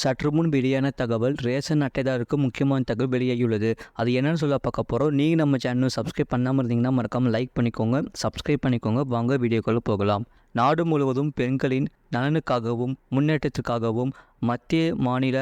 சற்று முன் வெளியான தகவல் ரேஷன் அட்டைதாருக்கு முக்கியமான தகவல் வெளியாகியுள்ளது. அது என்னன்னு சொல்ல பார்க்க போகிறோம். நீங்கள் நம்ம சேனல் சப்ஸ்கிரைப் பண்ணாமல் இருந்தீங்கன்னா மறக்காமல் லைக் பண்ணிக்கோங்க, சப்ஸ்கிரைப் பண்ணிக்கோங்க. வாங்க வீடியோக்குள்ள போகலாம். நாடு முழுவதும் பெண்களின் நலனுக்காகவும் முன்னேற்றத்திற்காகவும் மத்திய மாநில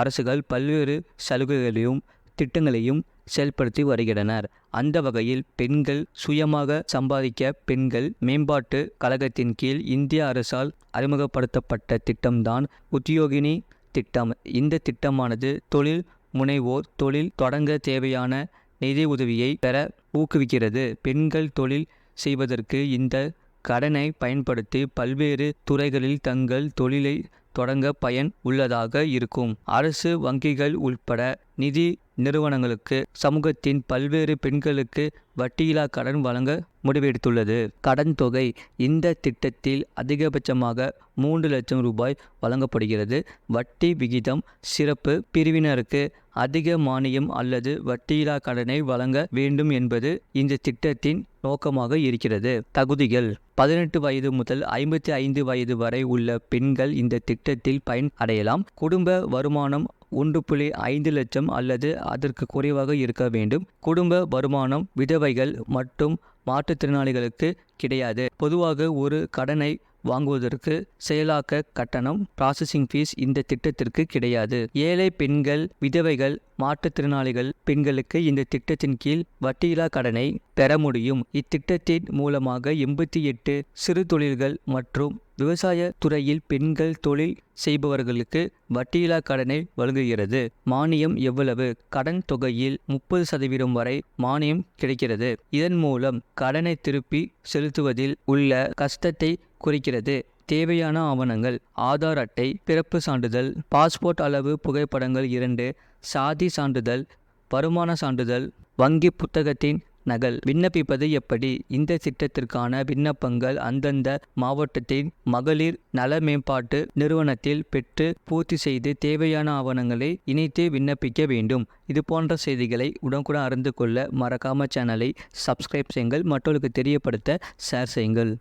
அரசுகள் பல்வேறு சலுகைகளையும் திட்டங்களையும் செயல்படுத்தி வருகின்றனர். அந்த வகையில் பெண்கள் சுயமாக சம்பாதிக்க பெண்கள் மேம்பாட்டு கழகத்தின் கீழ் இந்திய அரசால் அறிமுகப்படுத்தப்பட்ட திட்டம்தான் உத்யோகினி திட்டம். இந்த திட்டமானது தொழில் முனைவோர் தொழில் தொடங்க தேவையான நிதி உதவியை பெற ஊக்குவிக்கிறது. பெண்கள் தொழில் செய்வதற்கு இந்த கடனை பயன்படுத்தி பல்வேறு துறைகளில் தங்கள் தொழிலை தொடங்க பயன் உள்ளதாக இருக்கும். அரசு வங்கிகள் உட்பட நிதி நிறுவனங்களுக்கு சமூகத்தின் பல்வேறு பெண்களுக்கு வட்டியில்லா கடன் வழங்க முடிவெடுத்துள்ளது. கடன் தொகை இந்த திட்டத்தில் அதிகபட்சமாக 3 லட்சம் ரூபாய் வழங்கப்படுகிறது. வட்டி விகிதம் சிறப்பு பிரிவினருக்கு அதிக மானியம் அல்லது வட்டியில்லா கடனை வழங்க வேண்டும் என்பது இந்த திட்டத்தின் நோக்கமாக இருக்கிறது. தகுதிகள்: 18 வயது முதல் 55 வயது வரை உள்ள பெண்கள் இந்த திட்டத்தில் பயன் அடையலாம். குடும்ப வருமானம் 1.5 லட்சம் அல்லது அதற்கு குறைவாக இருக்க வேண்டும். குடும்ப வருமானம் விதவைகள் மற்றும் மாற்றுத்திறனாளிகளுக்கு கிடையாது. பொதுவாக ஒரு கடனை வாங்குவதற்கு செயலாக்க கட்டணம் ப்ராசஸிங் ஃபீஸ் இந்த திட்டத்திற்கு கிடையாது. ஏழை பெண்கள், விதவைகள், மாற்றுத்திறனாளிகள் பெண்களுக்கு இந்த திட்டத்தின் கீழ் வட்டியில்லா கடனை பெற முடியும். இத்திட்டத்தின் மூலமாக 88 சிறு தொழில்கள் மற்றும் விவசாய துறையில் பெண்கள் தொழில் செய்பவர்களுக்கு வட்டியில்லா கடனை வழங்குகிறது. மானியம் எவ்வளவு? கடன் தொகையில் 30% வரை மானியம் கிடைக்கிறது. இதன் மூலம் கடனை திருப்பி செலுத்துவதில் உள்ள கஷ்டத்தை குறைக்கிறது. தேவையான ஆவணங்கள்: ஆதார் அட்டை, பிறப்பு சான்றிதழ், பாஸ்போர்ட் அளவு புகைப்படங்கள் 2, சாதி சான்றிதழ், வருமான சான்றிதழ், வங்கி புத்தகத்தின் நகல். விண்ணப்பிப்பது எப்படி? இந்த திட்டத்திற்கான விண்ணப்பங்கள் அந்தந்த மாவட்டத்தின் மகளிர் நல மேம்பாட்டு நிறுவனத்தில் பெற்று பூர்த்தி செய்து தேவையான ஆவணங்களை இணைத்து விண்ணப்பிக்க வேண்டும். இது போன்ற செய்திகளை உடனுக்குடன் அறிந்து கொள்ள மறக்காம சேனலை சப்ஸ்கிரைப் செய்யுங்கள், மற்றவர்களுக்கு தெரியப்படுத்த ஷேர் செய்யுங்கள்.